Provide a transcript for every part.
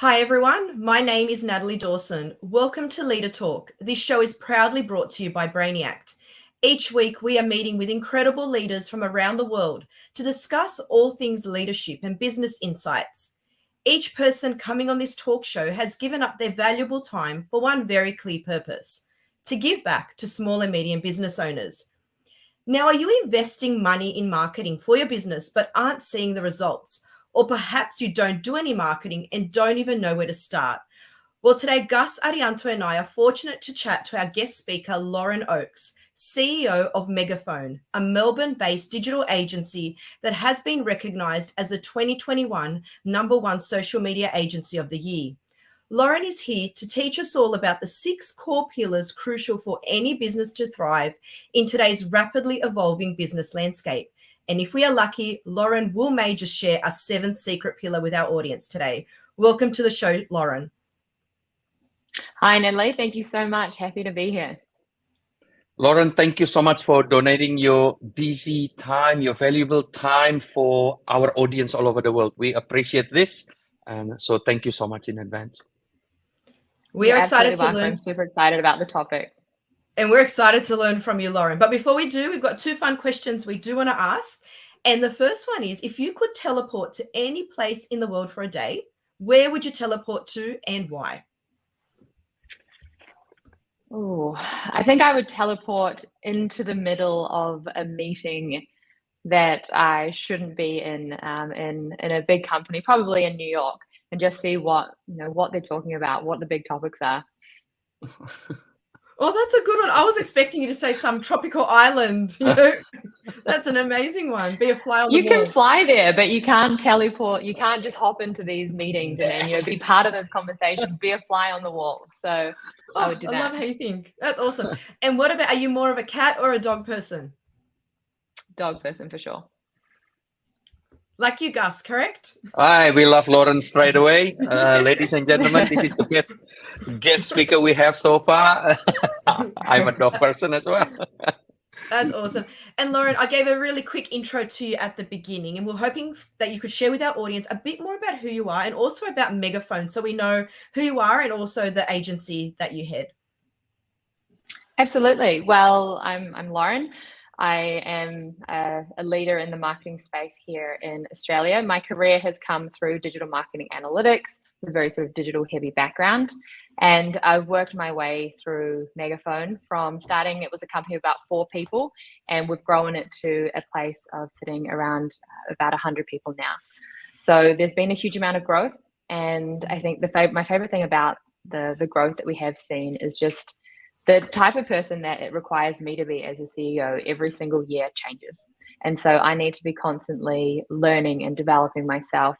Hi everyone, my name is Natalie Dawson. Welcome to Leader Talk. This show is proudly brought to you by Brainiact. Each week we are meeting with incredible leaders from around the world to discuss all things leadership and business insights. Each person coming on this talk show has given up their valuable time for one very clear purpose: to give back to small and medium business owners. Now, are you investing money in marketing for your business but aren't seeing the results? Or perhaps you don't do any marketing and don't even know where to start? Well, today, Gus, Arianto, and I are fortunate to chat to our guest speaker, Lauren Oakes, CEO of Megaphone, a Melbourne-based digital agency that has been recognised as the 2021 #1 social media agency of the year. Lauren is here to teach us all about the 6 core pillars crucial for any business to thrive in today's rapidly evolving business landscape. And if we are lucky, Lauren may just share a 7th secret pillar with our audience today. Welcome to the show, Lauren. Hi, Natalie. Thank you so much. Happy to be here. Lauren, thank you so much for donating your busy time, your valuable time for our audience all over the world. We appreciate this. And so thank you so much in advance. We are excited to learn. I'm super excited about the topic. And we're excited to learn from you, Lauren. But before we do, we've got 2 fun questions we do want to ask. And the first one is, if you could teleport to any place in the world for a day, where would you teleport to and why? Oh, I think I would teleport into the middle of a meeting that I shouldn't be in a big company, probably in New York, and just see what they're talking about, what the big topics are. Oh, that's a good one. I was expecting you to say some tropical island. That's an amazing one. Be a fly on the wall. You can fly there, but you can't teleport. You can't just hop into these meetings and be part of those conversations. Be a fly on the wall. So I would do that. I love how you think. That's awesome. And what about, are you more of a cat or a dog person? Dog person for sure. Like you, Gus, correct? Hi, we love Lauren straight away. Ladies and gentlemen, this is the best guest speaker we have so far. I'm a dog person as well. That's awesome. And Lauren, I gave a really quick intro to you at the beginning, and we're hoping that you could share with our audience a bit more about who you are and also about Megaphone, so we know who you are and also the agency that you head. Absolutely. Well, I'm Lauren. I am a leader in the marketing space here in Australia. My career has come through digital marketing analytics, with a very sort of digital heavy background. And I've worked my way through Megaphone from starting, it was a company of about 4 people, and we've grown it to a place of sitting around about 100 people now. So there's been a huge amount of growth. And I think my favorite thing about the growth that we have seen is just the type of person that it requires me to be as a CEO every single year changes. And so I need to be constantly learning and developing myself.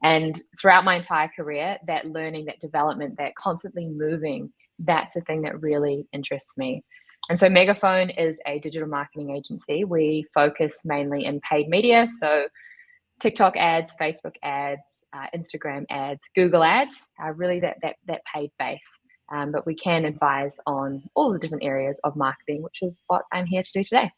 And throughout my entire career, that learning, that development, that constantly moving, that's the thing that really interests me. And so Megaphone is a digital marketing agency. We focus mainly in paid media. So TikTok ads, Facebook ads, Instagram ads, Google ads, really that paid base. But we can advise on all the different areas of marketing, which is what I'm here to do today.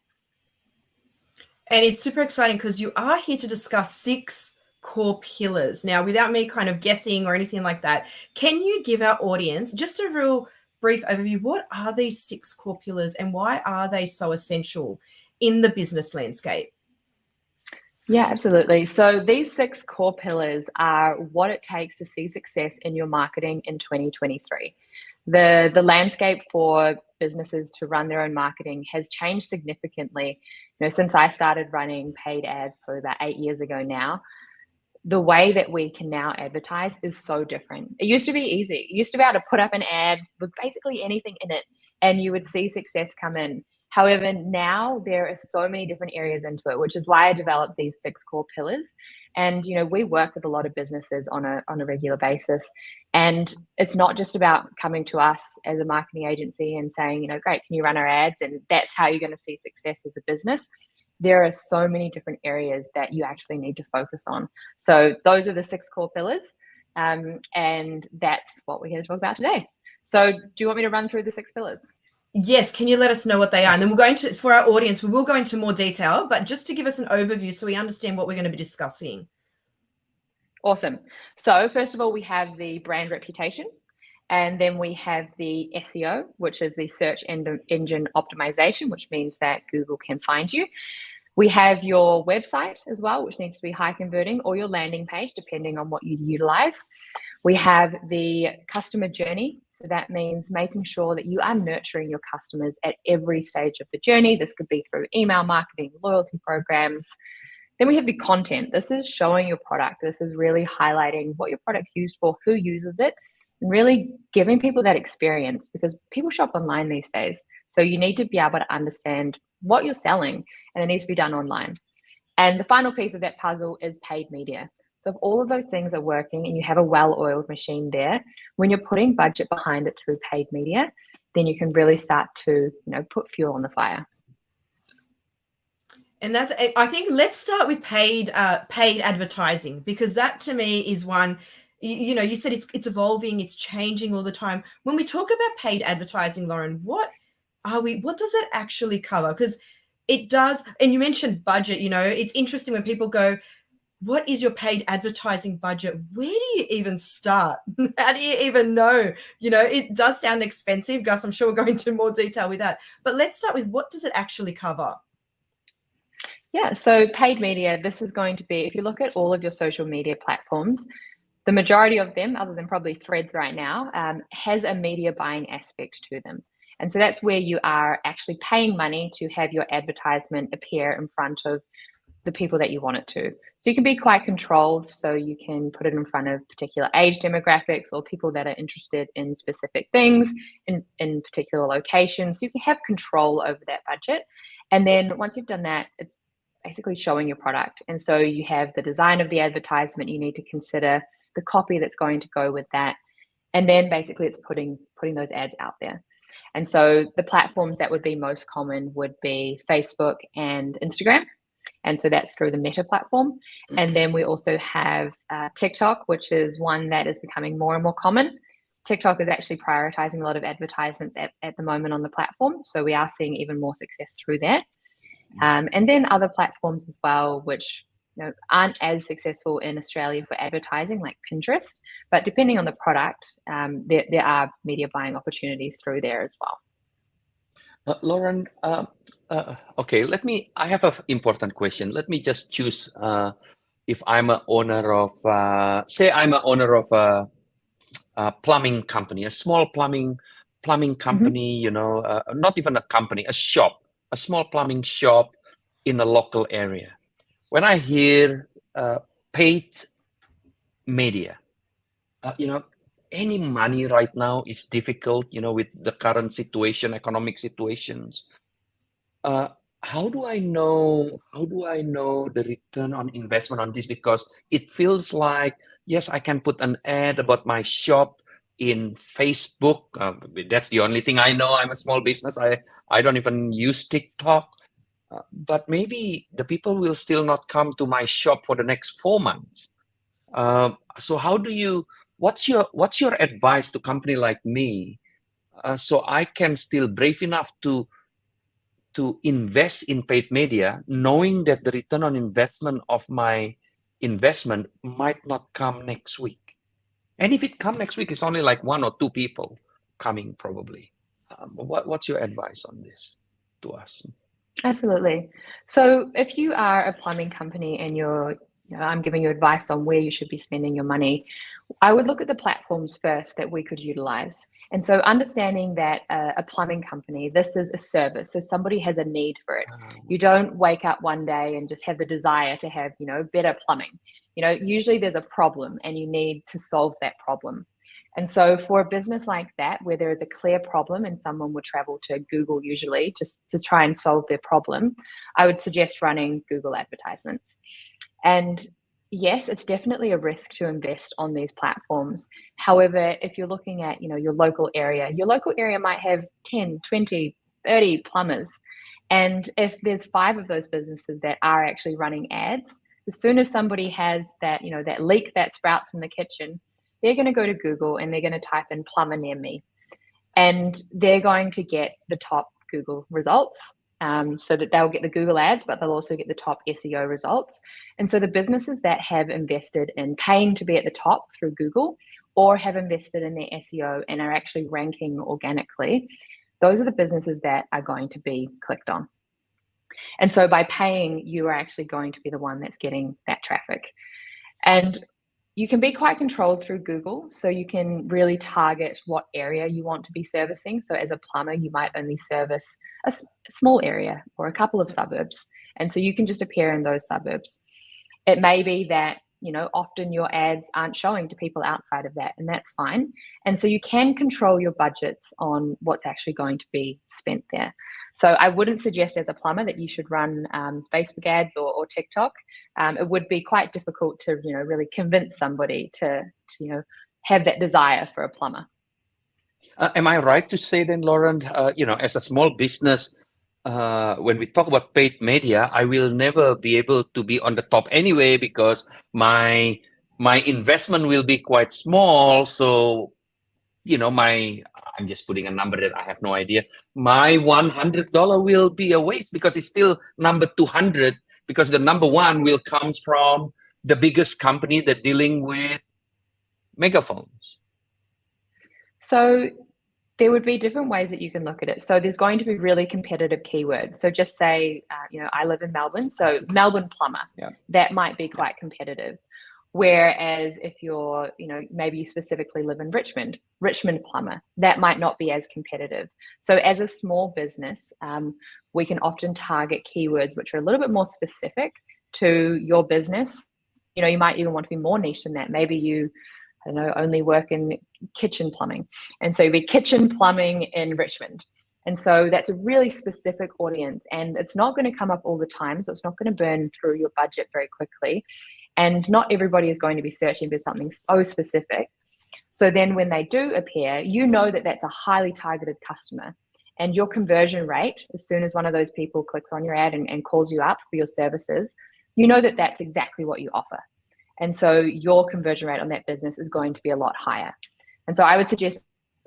And it's super exciting because you are here to discuss 6 core pillars. Now, without me kind of guessing or anything like that, can you give our audience just a real brief overview? What are these 6 core pillars and why are they so essential in the business landscape? Yeah, absolutely. So these 6 core pillars are what it takes to see success in your marketing in 2023. The landscape for businesses to run their own marketing has changed significantly. Since I started running paid ads probably about 8 years ago now, the way that we can now advertise is so different. It used to be easy. You used to be able to put up an ad with basically anything in it and you would see success come in. However, now there are so many different areas into it, which is why I developed these 6 core pillars. And, we work with a lot of businesses on a regular basis. And it's not just about coming to us as a marketing agency and saying, great, can you run our ads? And that's how you're going to see success as a business. There are so many different areas that you actually need to focus on. So those are the 6 core pillars. And that's what we're here to talk about today. So do you want me to run through the 6 pillars? Yes, can you let us know what they are? And then we're going to, for our audience, we will go into more detail, but just to give us an overview so we understand what we're going to be discussing. Awesome. So first of all, we have the brand reputation, and then we have the SEO, which is the search engine optimization, which means that Google can find you. We have your website as well, which needs to be high converting, or your landing page, depending on what you utilize. We have the customer journey. So that means making sure that you are nurturing your customers at every stage of the journey. This could be through email marketing, loyalty programs. Then we have the content. This is showing your product. This is really highlighting what your product's used for, who uses it, and really giving people that experience, because people shop online these days. So you need to be able to understand what you're selling, and it needs to be done online. And the final piece of that puzzle is paid media. So if all of those things are working and you have a well-oiled machine there, when you're putting budget behind it through paid media, then you can really start to, put fuel on the fire. And that's, I think, let's start with paid advertising, because that to me is one, you said it's evolving, it's changing all the time. When we talk about paid advertising, Lauren, what does it actually cover? Because it does, and you mentioned budget, it's interesting when people go, what is your paid advertising budget? Where do you even start? How do you even know? It does sound expensive, Gus. I'm sure we'll go into more detail with that. But let's start with, what does it actually cover? Yeah, so paid media, this is going to be, if you look at all of your social media platforms, the majority of them, other than probably Threads right now, has a media buying aspect to them. And so that's where you are actually paying money to have your advertisement appear in front of the people that you want it to. So you can be quite controlled. So you can put it in front of particular age demographics or people that are interested in specific things in particular locations. So you can have control over that budget. And then once you've done that, it's basically showing your product. And so you have the design of the advertisement. You need to consider the copy that's going to go with that. And then basically it's putting those ads out there. And so the platforms that would be most common would be Facebook and Instagram. And so that's through the Meta platform. And then we also have TikTok, which is one that is becoming more and more common. TikTok is actually prioritizing a lot of advertisements at the moment on the platform. So we are seeing even more success through that. And then other platforms as well, which aren't as successful in Australia for advertising, like Pinterest. But depending on the product, there are media buying opportunities through there as well. Lauren, okay, I have an important question. Let me just choose if I'm an owner of, say I'm an owner of a plumbing company, a small plumbing company, not even a company, a shop, a small plumbing shop in a local area. When I hear paid media, any money right now is difficult, with the current situation, economic situations. How do I know the return on investment on this? Because it feels like, yes, I can put an ad about my shop in Facebook. That's the only thing I know. I'm a small business. I don't even use TikTok. But maybe the people will still not come to my shop for the next 4 months. So what's your advice to a company like me, so I can still brave enough to invest in paid media, knowing that the return on investment of my investment might not come next week? And if it comes next week, it's only like 1 or 2 people coming probably. What's your advice on this to us? Absolutely. So if you are a plumbing company and I'm giving you advice on where you should be spending your money, I would look at the platforms first that we could utilize. And so understanding that a plumbing company, this is a service. So somebody has a need for it. You don't wake up one day and just have the desire to have, better plumbing. Usually there's a problem and you need to solve that problem. And so for a business like that, where there is a clear problem and someone would travel to Google usually just to try and solve their problem, I would suggest running Google advertisements. And yes, it's definitely a risk to invest on these platforms. However, if you're looking at, your local area might have 10, 20, 30 plumbers. And if there's 5 of those businesses that are actually running ads, as soon as somebody has that, that leak that sprouts in the kitchen, they're going to go to Google and they're going to type in plumber near me. And they're going to get the top Google results. so that they'll get the Google ads, but they'll also get the top SEO results. And so the businesses that have invested in paying to be at the top through Google, or have invested in their SEO and are actually ranking organically, those are the businesses that are going to be clicked on. And so by paying, you are actually going to be the one that's getting that traffic. And you can be quite controlled through Google, so you can really target what area you want to be servicing. So as a plumber, you might only service a small area or a couple of suburbs. And so you can just appear in those suburbs. It may be that, you know, often your ads aren't showing to people outside of that, and that's fine. And so you can control your budgets on what's actually going to be spent there. So I wouldn't suggest as a plumber that you should run Facebook ads or TikTok. It would be quite difficult to, you know, really convince somebody to you know, have that desire for a plumber. Am I right to say then, Lauren, you know, as a small business, when we talk about paid media, I will never be able to be on the top anyway, because my investment will be quite small. So, you know, I'm just putting a number that I have no idea. My $100 will be a waste, because it's still number 200, because the number one will comes from the biggest company that dealing with megaphones. So there would be different ways that you can look at it. So there's going to be really competitive keywords. So just say, you know, I live in Melbourne, so Melbourne plumber, that might be quite competitive. Whereas if you're, you know, maybe you specifically live in Richmond plumber, that might not be as competitive. So as a small business, we can often target keywords which are a little bit more specific to your business. You know, you might even want to be more niche than that. Maybe you, I don't know, only work in kitchen plumbing. And so you'd be kitchen plumbing in Richmond. And so that's a really specific audience, and it's not going to come up all the time. So it's not going to burn through your budget very quickly. And not everybody is going to be searching for something so specific. So then when they do appear, you know that that's a highly targeted customer, and your conversion rate, as soon as one of those people clicks on your ad and calls you up for your services, you know that that's exactly what you offer. And so your conversion rate on that business is going to be a lot higher. And so I would suggest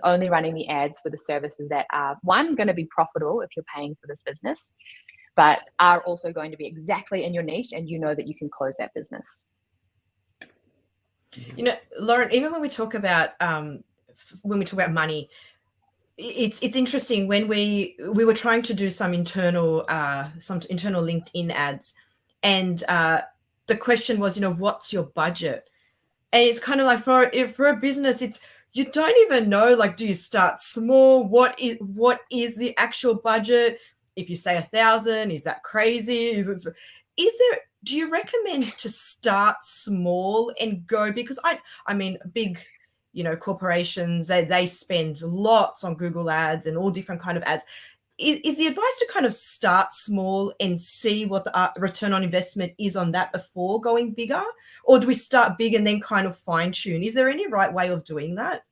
only running the ads for the services that are, one, going to be profitable if you're paying for this business, but are also going to be exactly in your niche, and you know that you can close that business. You know, Lauren, even when we talk about money, it's interesting. When we were trying to do some internal LinkedIn ads, and the question was, you know, what's your budget? And it's kind of like for a business, it's, you don't even know, like, do you start small? What is the actual budget? If you say 1,000, is that crazy? Do you recommend to start small and go? Because I mean, big, you know, corporations, they spend lots on Google ads and all different kind of ads. Is the advice to kind of start small and see what the return on investment is on that before going bigger? Or do we start big and then kind of fine tune? Is there any right way of doing that?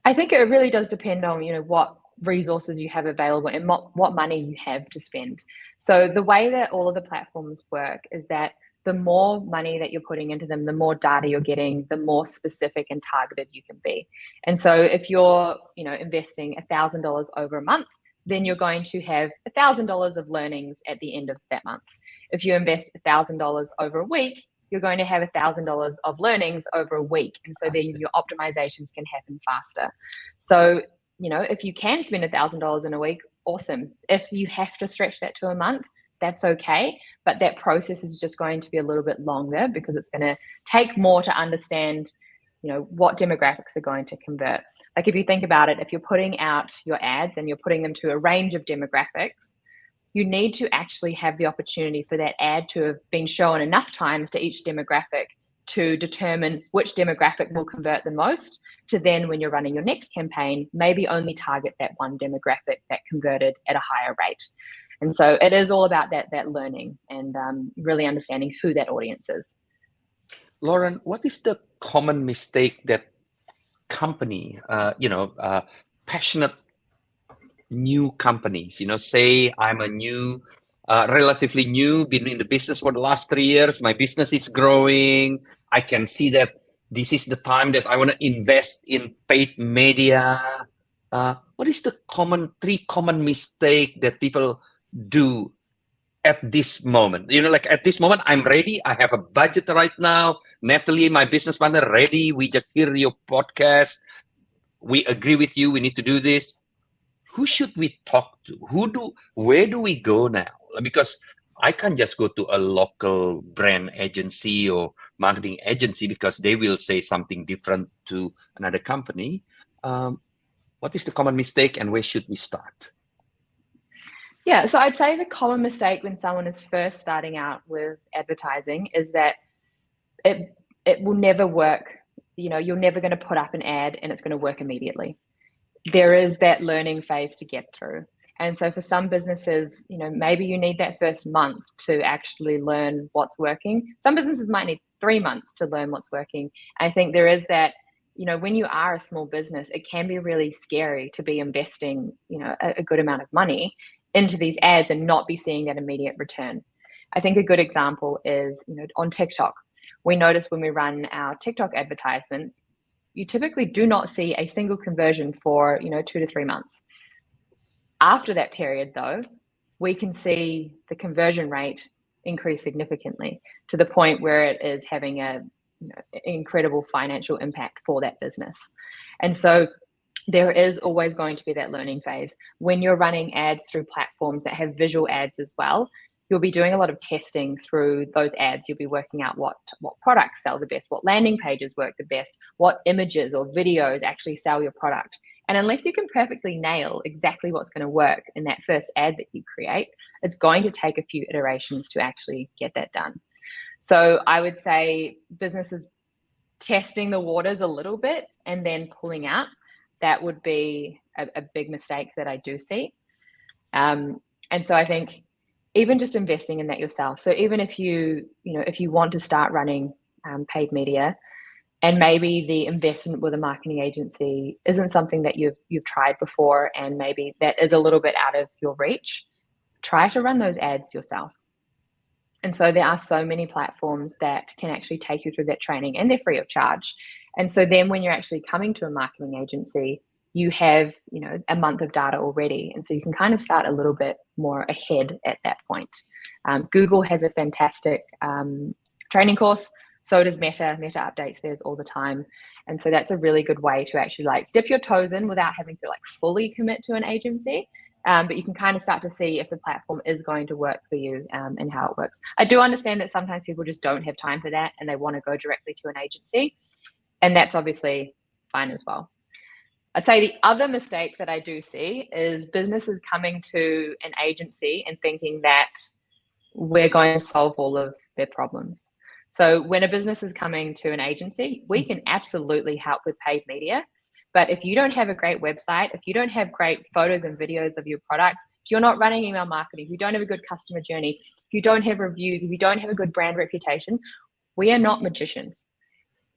I think it really does depend on, you know, what resources you have available and what money you have to spend. So the way that all of the platforms work is that the more money that you're putting into them, the more data you're getting, the more specific and targeted you can be. And so if you're, you know, investing $1,000 over a month, then you're going to have $1,000 of learnings at the end of that month. If you invest $1,000 over a week, you're going to have $1,000 of learnings over a week. And so then your optimizations can happen faster. So, you know, if you can spend $1,000 in a week, awesome. If you have to stretch that to a month, that's okay. But that process is just going to be a little bit longer, because it's going to take more to understand, you know, what demographics are going to convert. Like, if you think about it, if you're putting out your ads and you're putting them to a range of demographics, you need to actually have the opportunity for that ad to have been shown enough times to each demographic to determine which demographic will convert the most, to then, when you're running your next campaign, maybe only target that one demographic that converted at a higher rate. And so it is all about that learning and really understanding who that audience is. Lauren, what is the common mistake that company, passionate new companies, you know, say I'm a new, relatively new, been in the business for the last 3 years, my business is growing, I can see that this is the time that I want to invest in paid media. what is the three common mistake that people do at this moment? Like at this moment, I'm ready. I have a budget right now. Natalie, my business partner, ready. We just hear your podcast. We agree with you. We need to do this. Who should we talk to? Where do we go now? Because I can't just go to a local brand agency or marketing agency because they will say something different to another company. What is the common mistake and where should we start? Yeah, so I'd say the common mistake when someone is first starting out with advertising is that it will never work. You're never going to put up an ad and it's going to work immediately. There is that learning phase to get through. And so for some businesses, maybe you need that first month to actually learn what's working. Some businesses might need 3 months to learn what's working. I think there is that, when you are a small business, it can be really scary to be investing, a good amount of money into these ads and not be seeing that immediate return. I think a good example is, on TikTok. We notice when we run our TikTok advertisements, you typically do not see a single conversion for 2 to 3 months. After that period, though, we can see the conversion rate increase significantly to the point where it is having a incredible financial impact for that business. And so there is always going to be that learning phase. When you're running ads through platforms that have visual ads as well, you'll be doing a lot of testing through those ads. You'll be working out what products sell the best, what landing pages work the best, what images or videos actually sell your product. And unless you can perfectly nail exactly what's going to work in that first ad that you create, it's going to take a few iterations to actually get that done. So I would say businesses testing the waters a little bit and then pulling out, that would be a big mistake that I do see. And so I think even just investing in that yourself. So even if you want to start running paid media, and maybe the investment with a marketing agency isn't something that you've tried before, and maybe that is a little bit out of your reach, try to run those ads yourself. And so there are so many platforms that can actually take you through that training, and they're free of charge. And so then when you're actually coming to a marketing agency, you have, a month of data already. And so you can kind of start a little bit more ahead at that point. Google has a fantastic training course. So does Meta. Meta updates theirs all the time. And so that's a really good way to actually dip your toes in without having to fully commit to an agency. But you can kind of start to see if the platform is going to work for you and how it works. I do understand that sometimes people just don't have time for that and they want to go directly to an agency. And that's obviously fine as well. I'd say the other mistake that I do see is businesses coming to an agency and thinking that we're going to solve all of their problems. So when a business is coming to an agency, we can absolutely help with paid media. But if you don't have a great website, if you don't have great photos and videos of your products, if you're not running email marketing, if you don't have a good customer journey, if you don't have reviews, if you don't have a good brand reputation, we are not magicians.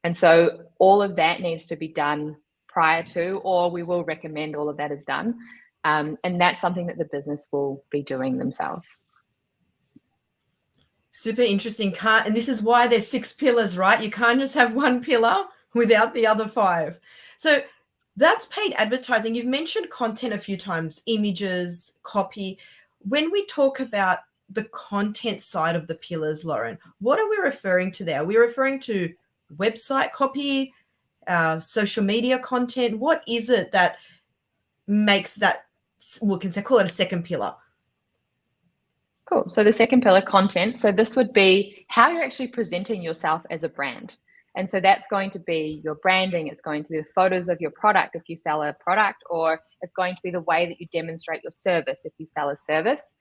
And so all of that needs to be done prior to, or we will recommend all of that is done. And that's something that the business will be doing themselves. Super interesting. And this is why there's 6 pillars, right? You can't just have one pillar without the other 5. So that's paid advertising. You've mentioned content a few times, images, copy. When we talk about the content side of the pillars, Lauren, what are we referring to there? Are we referring to website copy, social media content? What is it that makes that, we can say, call it a second pillar? Cool. So the second pillar, content. So this would be how you're actually presenting yourself as a brand. And so that's going to be your branding. It's going to be the photos of your product if you sell a product, or it's going to be the way that you demonstrate your service if you sell a service.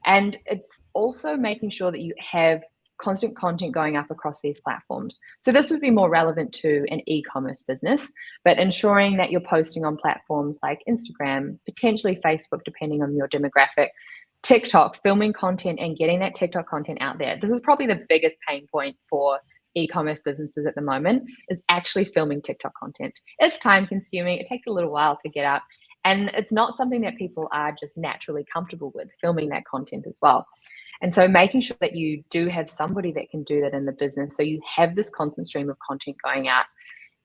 And it's also making sure that you have constant content going up across these platforms. So this would be more relevant to an e-commerce business, but ensuring that you're posting on platforms like Instagram, potentially Facebook, depending on your demographic, TikTok, filming content and getting that TikTok content out there. This is probably the biggest pain point for e-commerce businesses at the moment, is actually filming TikTok content. It's time consuming. It takes a little while to get up. And it's not something that people are just naturally comfortable with, filming that content as well. And so making sure that you do have somebody that can do that in the business, so you have this constant stream of content going out.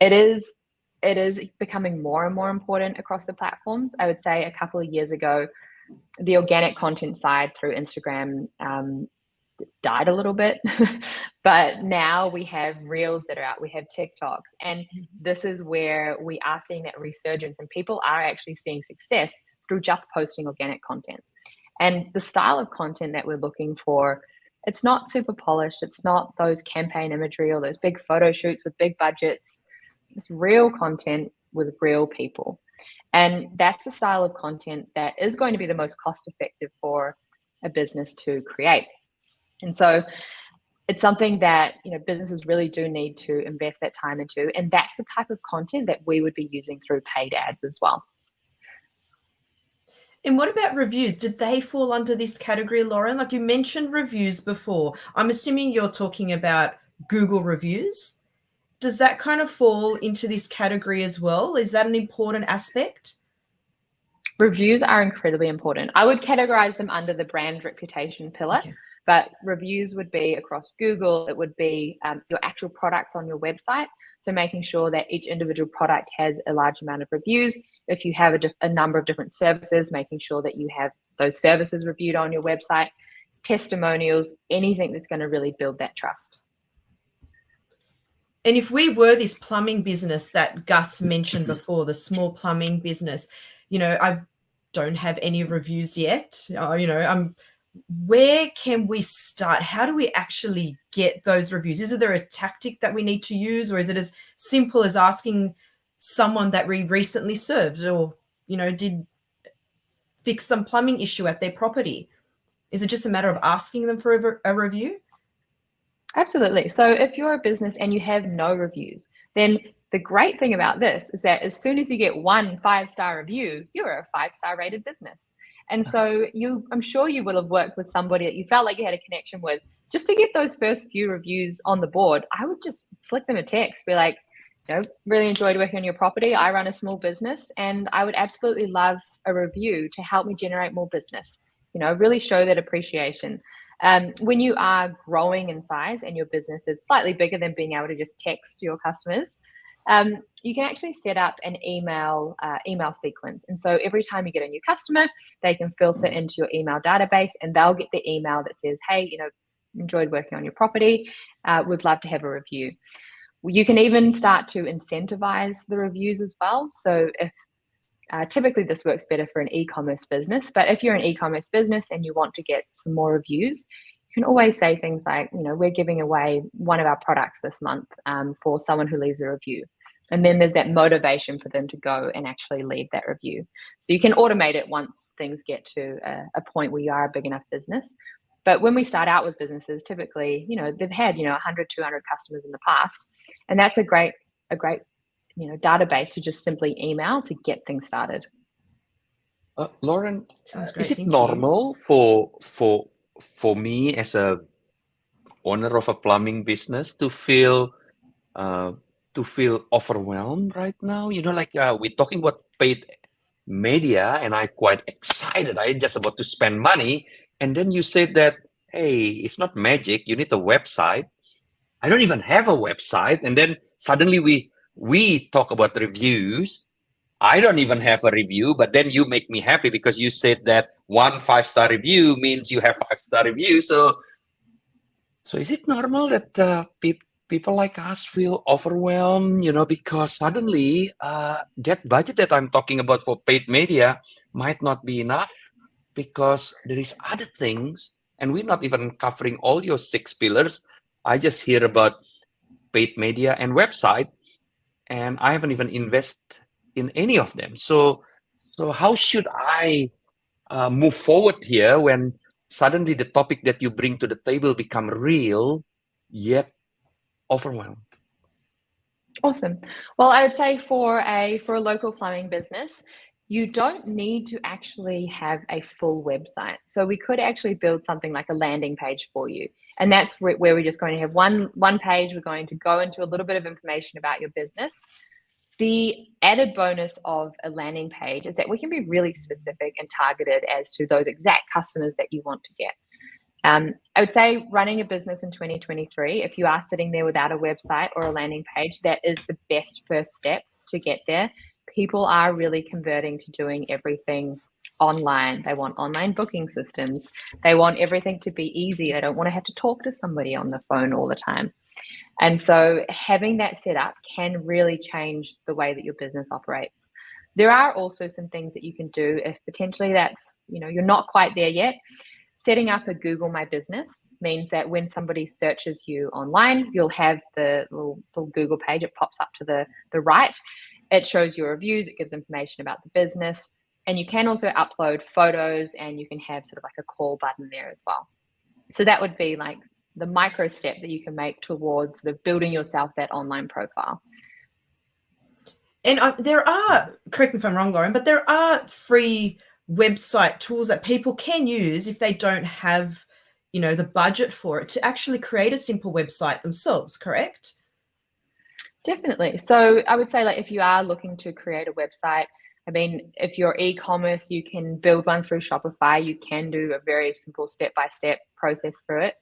It is it is becoming more and more important across the platforms. I would say a couple of years ago, the organic content side through Instagram died a little bit, but now we have reels that are out, we have TikToks, and this is where we are seeing that resurgence, and people are actually seeing success through just posting organic content. And the style of content that we're looking for, it's not super polished, it's not those campaign imagery or those big photo shoots with big budgets. It's real content with real people. And that's the style of content that is going to be the most cost effective for a business to create. And so it's something that, you know, businesses really do need to invest that time into. And that's the type of content that we would be using through paid ads as well. And what about reviews? Did they fall under this category, Lauren? Like you mentioned reviews before. I'm assuming you're talking about Google reviews. Does that kind of fall into this category as well? Is that an important aspect? Reviews are incredibly important. I would categorize them under the brand reputation pillar. Okay. But reviews would be across Google. It would be your actual products on your website. So making sure that each individual product has a large amount of reviews. If you have a number of different services, making sure that you have those services reviewed on your website, testimonials, anything that's going to really build that trust. And if we were this plumbing business that Gus mentioned before, the small plumbing business, you know, I don't have any reviews yet. Where can we start? How do we actually get those reviews? Is there a tactic that we need to use, or is it as simple as asking someone that we recently served or, you know, did fix some plumbing issue at their property? Is it just a matter of asking them for a review? Absolutely. So if you're a business and you have no reviews, then the great thing about this is that as soon as you get one 5-star review, you're a 5-star rated business. And so I'm sure you will have worked with somebody that you felt like you had a connection with. Just to get those first few reviews on the board, I would just flick them a text, be like, you know, really enjoyed working on your property. I run a small business and I would absolutely love a review to help me generate more business. You know, really show that appreciation. When you are growing in size and your business is slightly bigger than being able to just text your customers, you can actually set up an email sequence. And so every time you get a new customer, they can filter into your email database and they'll get the email that says, hey, you know, enjoyed working on your property. Would love to have a review. You can even start to incentivize the reviews as well. So if typically this works better for an e-commerce business, but if you're an e-commerce business and you want to get some more reviews, you can always say things like, you know, we're giving away one of our products this month for someone who leaves a review. And then there's that motivation for them to go and actually leave that review. So you can automate it once things get to a point where you are a big enough business. But when we start out with businesses, typically, you know, they've had, you know, 100, 200 customers in the past. And that's a great, you know, database to just simply email to get things started. Lauren, is it Thank normal for me as a owner of a plumbing business to feel overwhelmed right now? You know, like we're talking about paid media, and I'm quite excited. I just about to spend money, and then you said that, hey, it's not magic. You need a website. I don't even have a website, and then suddenly we talk about reviews. I don't even have a review, but then you make me happy because you said that one 5-star review means you have 5-star reviews. So is it normal that people like us feel overwhelmed, you know, because suddenly that budget that I'm talking about for paid media might not be enough because there is other things, and we're not even covering all your 6 pillars. I just hear about paid media and website, and I haven't even invested in any of them. So how should I move forward here when suddenly the topic that you bring to the table become real yet overwhelmed? Awesome. Well, I would say for a local plumbing business, you don't need to actually have a full website. So we could actually build something like a landing page for you. And that's where we're just going to have one page. We're going to go into a little bit of information about your business. The added bonus of a landing page is that we can be really specific and targeted as to those exact customers that you want to get. I would say running a business in 2023, if you are sitting there without a website or a landing page, that is the best first step to get there, people are really converting to doing everything online. They want online booking systems. They want everything to be easy. They don't want to have to talk to somebody on the phone all the time. And so having that set up can really change the way that your business operates. There are also some things that you can do if potentially that's, you're not quite there yet. Setting up a Google My Business means that when somebody searches you online, you'll have the little Google page. It pops up to the right. It shows your reviews. It gives information about the business. And you can also upload photos, and you can have sort of like a call button there as well. So that would be like the micro step that you can make towards sort of building yourself that online profile. And there are, correct me if I'm wrong, Lauren, but there are free website tools that people can use if they don't have, the budget for it, to actually create a simple website themselves, correct? Definitely. So I would say, like, if you are looking to create a website, I mean, if you're e-commerce, you can build one through Shopify. You can do a very simple step-by-step process through it.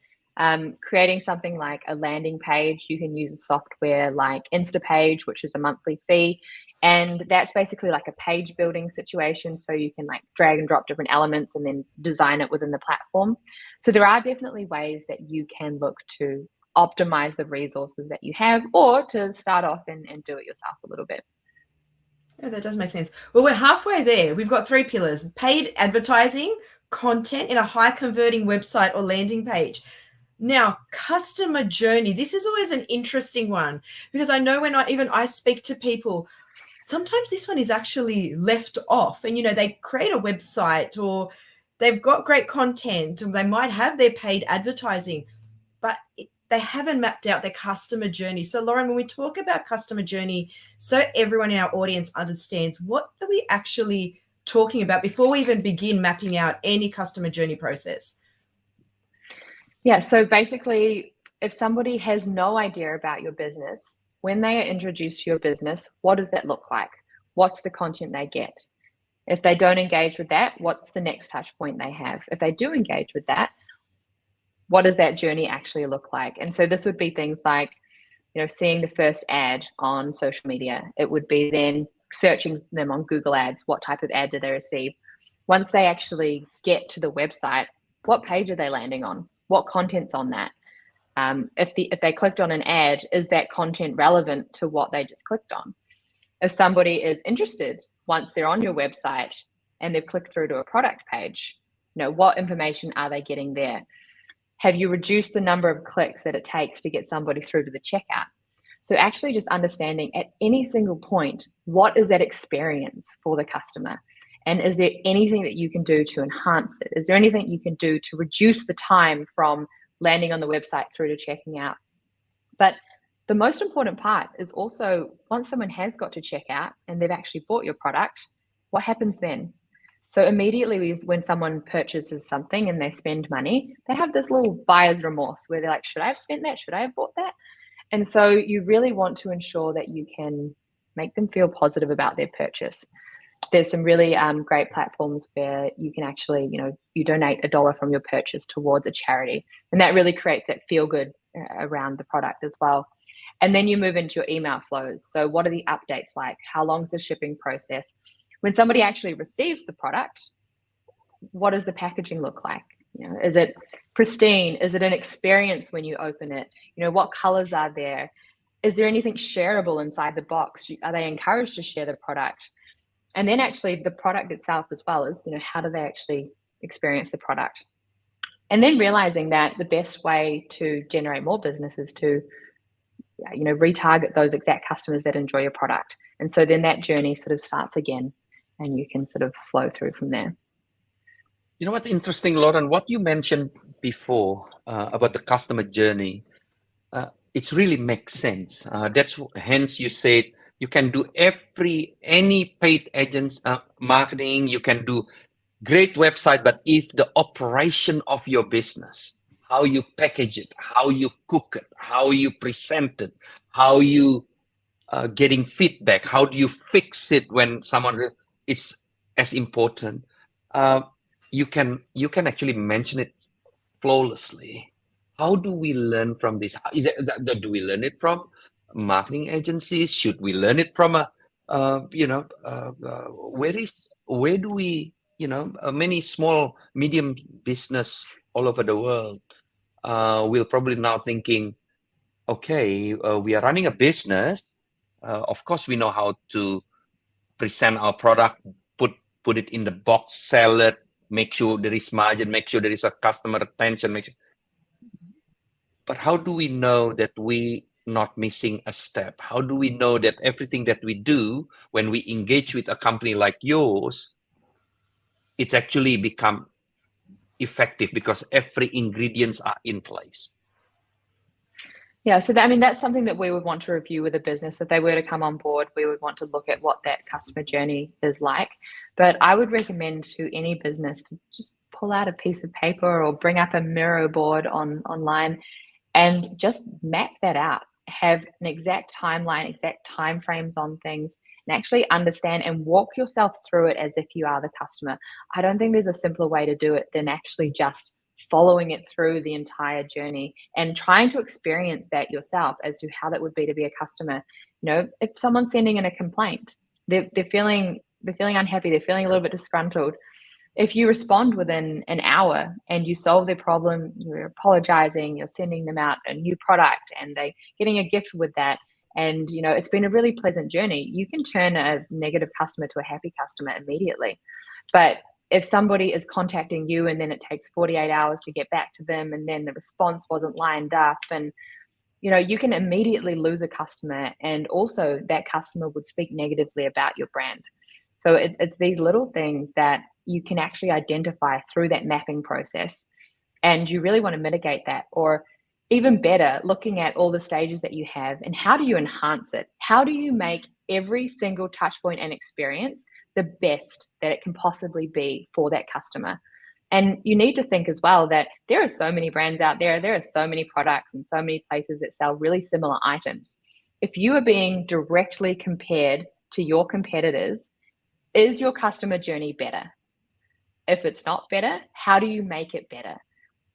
Creating something like a landing page, you can use a software like Instapage, which is a monthly fee. And that's basically like a page building situation. So you can like drag and drop different elements and then design it within the platform. So there are definitely ways that you can look to optimize the resources that you have, or to start off and do it yourself a little bit. Yeah, that does make sense. Well, we're halfway there. We've got 3 pillars: paid advertising, content in a high converting website or landing page. Now, customer journey. This is always an interesting one, because I know when I speak to people, sometimes this one is actually left off, and, they create a website, or they've got great content, and they might have their paid advertising, but they haven't mapped out their customer journey. So, Lauren, when we talk about customer journey, so everyone in our audience understands, what are we actually talking about before we even begin mapping out any customer journey process? Yeah, so basically, if somebody has no idea about your business, when they are introduced to your business, what does that look like? What's the content they get? If they don't engage with that, what's the next touch point they have? If they do engage with that, what does that journey actually look like? And so this would be things like, seeing the first ad on social media. It would be then searching them on Google Ads. What type of ad did they receive? Once they actually get to the website, what page are they landing on? What content's on that? If they clicked on an ad, is that content relevant to what they just clicked on? If somebody is interested, once they're on your website and they've clicked through to a product page, what information are they getting there? Have you reduced the number of clicks that it takes to get somebody through to the checkout? So actually just understanding at any single point, what is that experience for the customer? And is there anything that you can do to enhance it? Is there anything you can do to reduce the time from landing on the website through to checking out? But the most important part is also, once someone has got to checkout and they've actually bought your product, what happens then? So immediately when someone purchases something and they spend money, they have this little buyer's remorse where they're like, should I have spent that? Should I have bought that? And so you really want to ensure that you can make them feel positive about their purchase. There's some really great platforms where you can actually, you donate $1 from your purchase towards a charity. And that really creates that feel good around the product as well. And then you move into your email flows. So what are the updates like? How long is the shipping process? When somebody actually receives the product, what does the packaging look like? Is it pristine? Is it an experience when you open it? What colors are there? Is there anything shareable inside the box? Are they encouraged to share the product? And then actually the product itself as well is, how do they actually experience the product? And then realizing that the best way to generate more business is to, retarget those exact customers that enjoy your product. And so then that journey sort of starts again, and you can sort of flow through from there. You know what, interesting, Lauren, what you mentioned before about the customer journey, it really makes sense. That's hence you said you can do any paid agents marketing, you can do great website, but if the operation of your business, how you package it, how you cook it, how you present it, how you getting feedback, how do you fix it when someone is as important, you can actually mention it flawlessly. How do we learn from this? Do we learn it from marketing agencies? Should we learn it from a where do we, many small, medium business all over the world will probably now thinking, okay, we are running a business. Of course, we know how to present our product, put it in the box, sell it, make sure there is margin, make sure there is a customer retention. But how do we know that we not missing a step? How do we know that everything that we do when we engage with a company like yours, it's actually become effective because every ingredients are in place? Yeah, so that's something that we would want to review with a business. If they were to come on board, we would want to look at what that customer journey is like. But I would recommend to any business to just pull out a piece of paper or bring up a Miro board online and just map that out. Have an exact timeline, exact timeframes on things, and actually understand and walk yourself through it as if you are the customer. I don't think there's a simpler way to do it than actually just following it through the entire journey and trying to experience that yourself as to how that would be to be a customer. If someone's sending in a complaint, they're feeling unhappy, they're feeling a little bit disgruntled. If you respond within an hour and you solve their problem, you're apologizing, you're sending them out a new product and they're getting a gift with that, and it's been a really pleasant journey, you can turn a negative customer to a happy customer immediately. But if somebody is contacting you and then it takes 48 hours to get back to them and then the response wasn't lined up, and you can immediately lose a customer, and also that customer would speak negatively about your brand. So it's these little things that you can actually identify through that mapping process, and you really want to mitigate that. Or even better, looking at all the stages that you have and how do you enhance it? How do you make every single touch point and experience the best that it can possibly be for that customer? And you need to think as well that there are so many brands out there, there are so many products and so many places that sell really similar items. If you are being directly compared to your competitors, is your customer journey better? If it's not better, how do you make it better?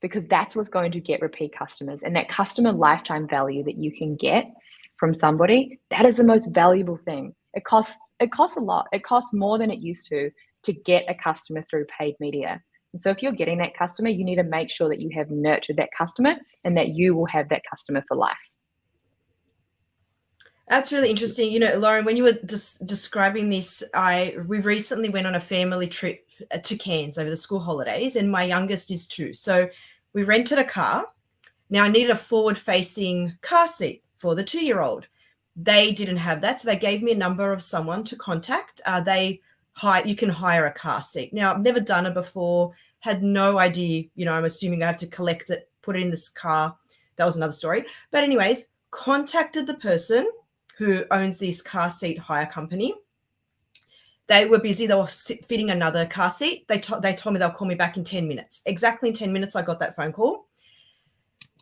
Because that's what's going to get repeat customers, and that customer lifetime value that you can get from somebody, that is the most valuable thing. It costs a lot. It costs more than it used to get a customer through paid media. And so if you're getting that customer, you need to make sure that you have nurtured that customer and that you will have that customer for life. That's really interesting. Lauren, when you were describing this, we recently went on a family trip to Cairns over the school holidays, and my youngest is 2. So we rented a car. Now I needed a forward-facing car seat for the 2-year-old. They didn't have that, so they gave me a number of someone to contact. You can hire a car seat. Now, I've never done it before, had no idea. I'm assuming I have to collect it, put it in this car. That was another story. But anyways, contacted the person who owns this car seat hire company. They were busy. They were fitting another car seat. They told me they'll call me back in 10 minutes. Exactly in 10 minutes, I got that phone call.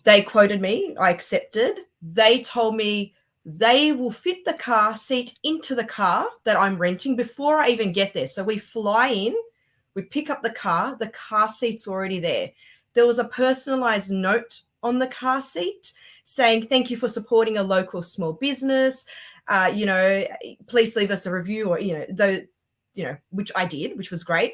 They quoted me. I accepted. They told me they will fit the car seat into the car that I'm renting before I even get there. So we fly in, we pick up the car seat's already there. There was a personalized note on the car seat saying, thank you for supporting a local small business. Please leave us a review, or, which I did, which was great.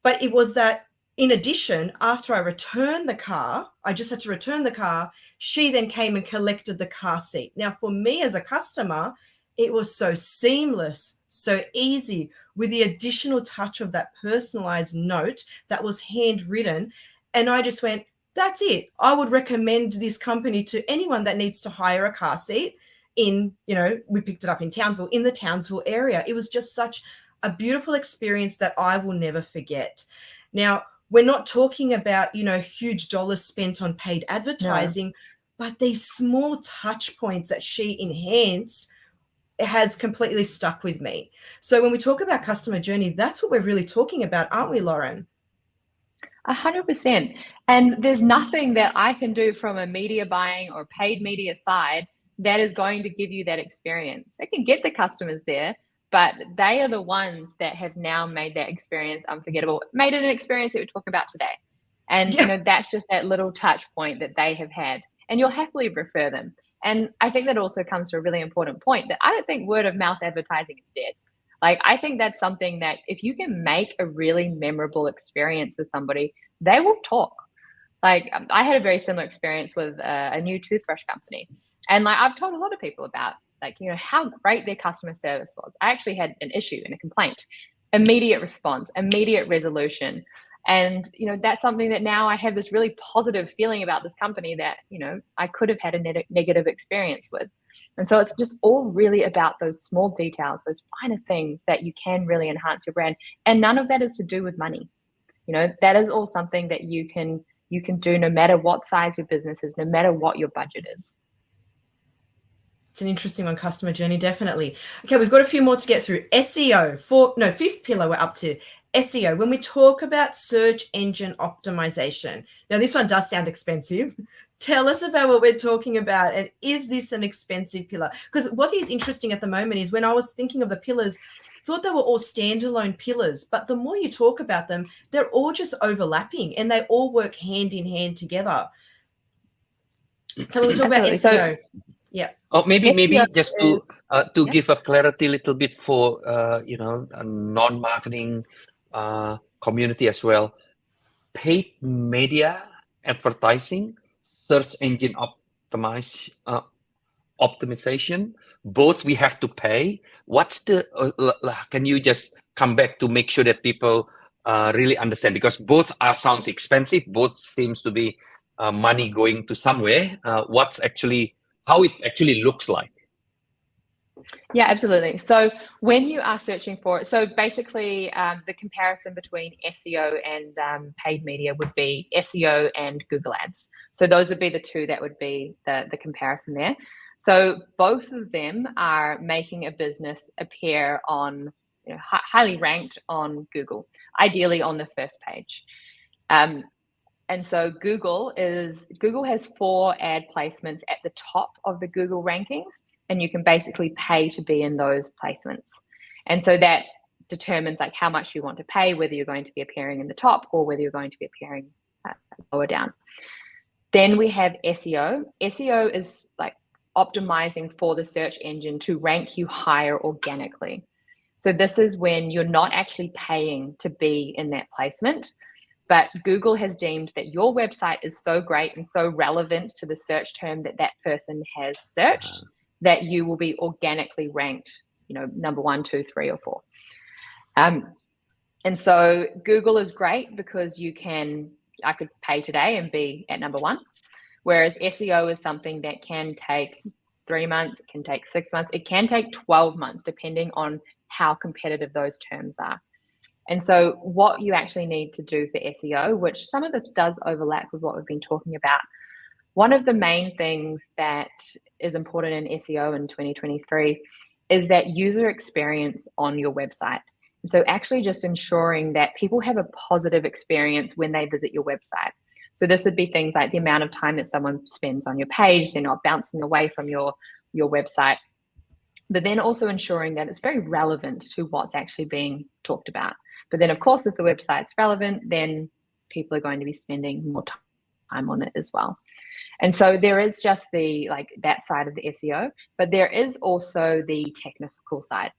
But it was that, in addition, after I returned the car, I just had to return the car. She then came and collected the car seat. Now, for me as a customer, it was so seamless, so easy, with the additional touch of that personalized note that was handwritten. And I just went, that's it. I would recommend this company to anyone that needs to hire a car seat we picked it up in Townsville, in the Townsville area. It was just such a beautiful experience that I will never forget. Now, we're not talking about, huge dollars spent on paid advertising, but these small touch points that she enhanced has completely stuck with me. So when we talk about customer journey, that's what we're really talking about, aren't we, Lauren? 100%. And there's nothing that I can do from a media buying or paid media side that is going to give you that experience. I can get the customers there, but they are the ones that have now made that experience unforgettable, made it an experience that we're talking about today. And that's just that little touch point that they have had, and you'll happily refer them. And I think that also comes to a really important point, that I don't think word of mouth advertising is dead. Like, I think that's something that if you can make a really memorable experience with somebody, they will talk. Like, I had a very similar experience with a new toothbrush company. And like, I've told a lot of people about, like, you know, how great their customer service was. I actually had an issue and a complaint, immediate response, immediate resolution. And, you know, that's something that now I have this really positive feeling about this company that, you know, I could have had a negative experience with. And so it's just all really about those small details, those finer things that you can really enhance your brand. And none of that is to do with money. You know, that is all something that you can do no matter what size your business is, no matter what your budget is. It's an interesting one, customer journey, definitely. Okay, we've got a few more to get through. SEO, fifth pillar we're up to. SEO, when we talk about search engine optimization. Now, this one does sound expensive. Tell us about what we're talking about, and is this an expensive pillar? Because what is interesting at the moment is when I was thinking of the pillars, I thought they were all standalone pillars, but the more you talk about them, they're all just overlapping and they all work hand in hand together. So when we talk about SEO, yeah. Oh, maybe just to yeah. give a clarity a little bit for you know, a non-marketing community as well. Paid media advertising, search engine optimization, both we have to pay. What's the can you just come back to make sure that people really understand, because both sounds expensive, both seems to be money going to somewhere. What's actually how it actually looks like? Yeah, absolutely. So when you are searching for it, so basically the comparison between SEO and paid media would be SEO and Google Ads. So those would be the two that would be the comparison there. So both of them are making a business appear on, you know, highly ranked on Google, ideally on the first page. And so Google has 4 ad placements at the top of the Google rankings, and you can basically pay to be in those placements. And so that determines like how much you want to pay, whether you're going to be appearing in the top or whether you're going to be appearing lower down. Then we have SEO. SEO is like optimizing for the search engine to rank you higher organically. So this is when you're not actually paying to be in that placement, but Google has deemed that your website is so great and so relevant to the search term that that person has searched that you will be organically ranked, you know, number 1, 2, 3, or 4. And so Google is great because I could pay today and be at number 1, whereas SEO is something that can take 3 months, it can take 6 months, it can take 12 months, depending on how competitive those terms are. And so what you actually need to do for SEO, which some of this does overlap with what we've been talking about, one of the main things that is important in SEO in 2023 is that user experience on your website. And so actually just ensuring that people have a positive experience when they visit your website. So this would be things like the amount of time that someone spends on your page, they're not bouncing away from your website, but then also ensuring that it's very relevant to what's actually being talked about. But then, of course, if the website's relevant, then people are going to be spending more time on it as well. And so there is just that side of the SEO, but there is also the technical side.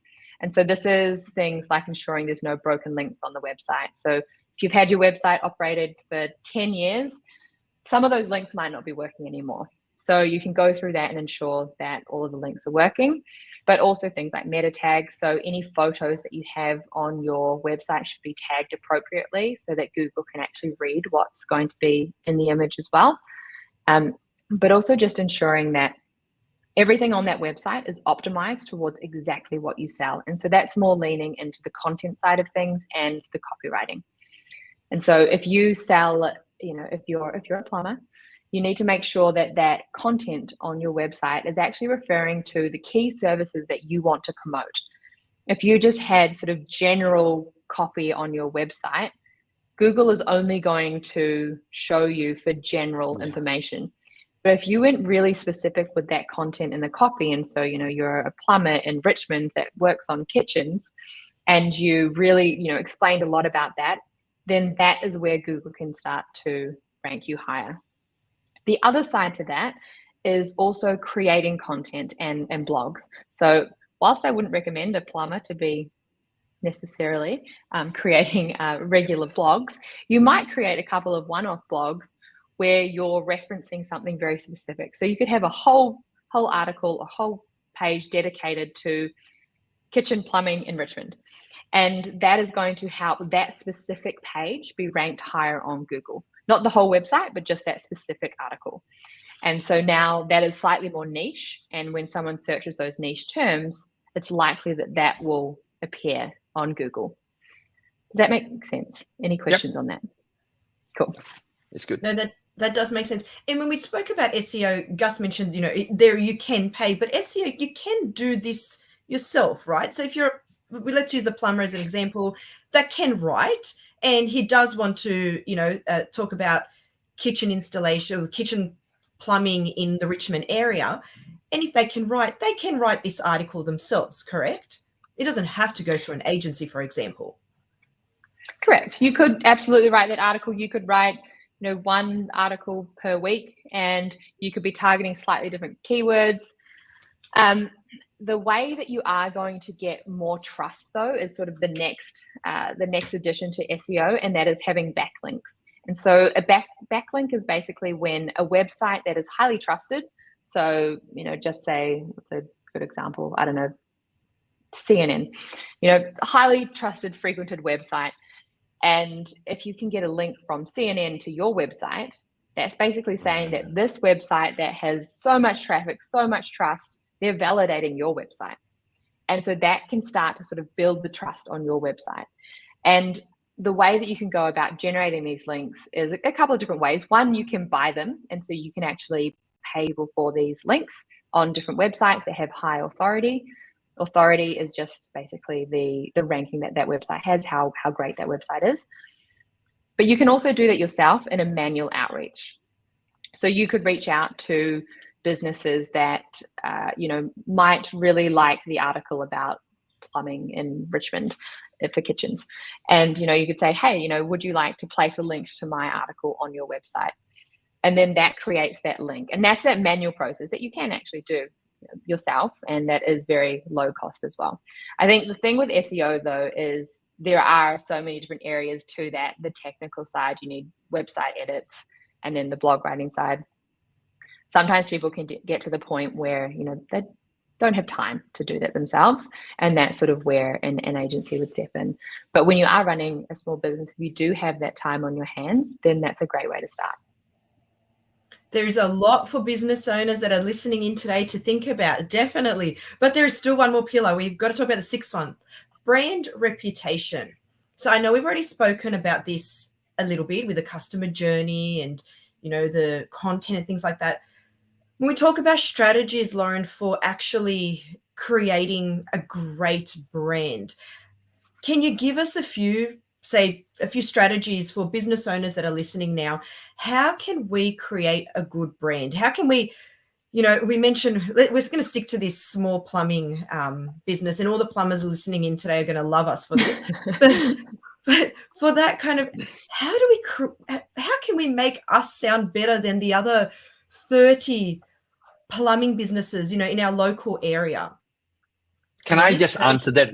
And so this is things like ensuring there's no broken links on the website. So if you've had your website operated for 10 years, some of those links might not be working anymore. So you can go through that and ensure that all of the links are working, but also things like meta tags. So any photos that you have on your website should be tagged appropriately so that Google can actually read what's going to be in the image as well. But also just ensuring that everything on that website is optimized towards exactly what you sell. And so that's more leaning into the content side of things and the copywriting. And so if you sell, if you're a plumber, you need to make sure that that content on your website is actually referring to the key services that you want to promote. If you just had sort of general copy on your website, Google is only going to show you for general information. But if you went really specific with that content and the copy, and so, you're a plumber in Richmond that works on kitchens, and you really, explained a lot about that, then that is where Google can start to rank you higher. The other side to that is also creating content and blogs. So whilst I wouldn't recommend a plumber to be necessarily creating regular blogs, you might create a couple of one-off blogs where you're referencing something very specific. So you could have a whole article, a whole page dedicated to kitchen plumbing in Richmond. And that is going to help that specific page be ranked higher on Google. Not the whole website, but just that specific article. And so now that is slightly more niche. And when someone searches those niche terms, it's likely that that will appear on Google. Does that make sense? Any questions on that? Cool. It's good. No, that does make sense. And when we spoke about SEO, Gus mentioned, you know, there you can pay, but SEO, you can do this yourself, right? So if let's use the plumber as an example, that can write, and he does want to, you know, talk about kitchen installation, kitchen plumbing in the Richmond area. And if they can write this article themselves, correct? It doesn't have to go to an agency, for example. Correct. You could absolutely write that article. You could write, you know, one article per week, and you could be targeting slightly different keywords. The way that you are going to get more trust, though, is sort of the next addition to SEO, and that is having backlinks. And so a backlink is basically when a website that is highly trusted. So, you know, just say, what's a good example? I don't know, CNN, you know, highly trusted, frequented website. And if you can get a link from CNN to your website, that's basically saying that this website that has so much traffic, so much trust, they're validating your website. And so that can start to sort of build the trust on your website. And the way that you can go about generating these links is a couple of different ways. One, you can buy them. And so you can actually pay for these links on different websites that have high authority. Authority is just basically the ranking that website has, how great that website is. But you can also do that yourself in a manual outreach. So you could reach out to businesses that, you know, might really like the article about plumbing in Richmond for kitchens. And, you know, you could say, hey, you know, would you like to place a link to my article on your website? And then that creates that link. And that's that manual process that you can actually do yourself, and that is very low cost as well. I think the thing with SEO, though, is there are so many different areas to that. The technical side, you need website edits, and then the blog writing side. Sometimes people can get to the point where, you know, they don't have time to do that themselves, and that's sort of where an agency would step in. But when you are running a small business, if you do have that time on your hands, then that's a great way to start. There's a lot for business owners that are listening in today to think about, definitely. But there is still one more pillar. We've got to talk about the sixth one, brand reputation. So I know we've already spoken about this a little bit with the customer journey and, you know, the content and things like that. When we talk about strategies, Lauren, for actually creating a great brand, can you give us a few strategies for business owners that are listening now? How can we create a good brand? How can we, you know, we mentioned, we're going to stick to this small plumbing business, and all the plumbers listening in today are going to love us for this. but for that kind of, how can we make us sound better than the other 30 plumbing businesses, you know, in our local area? Can I just answer that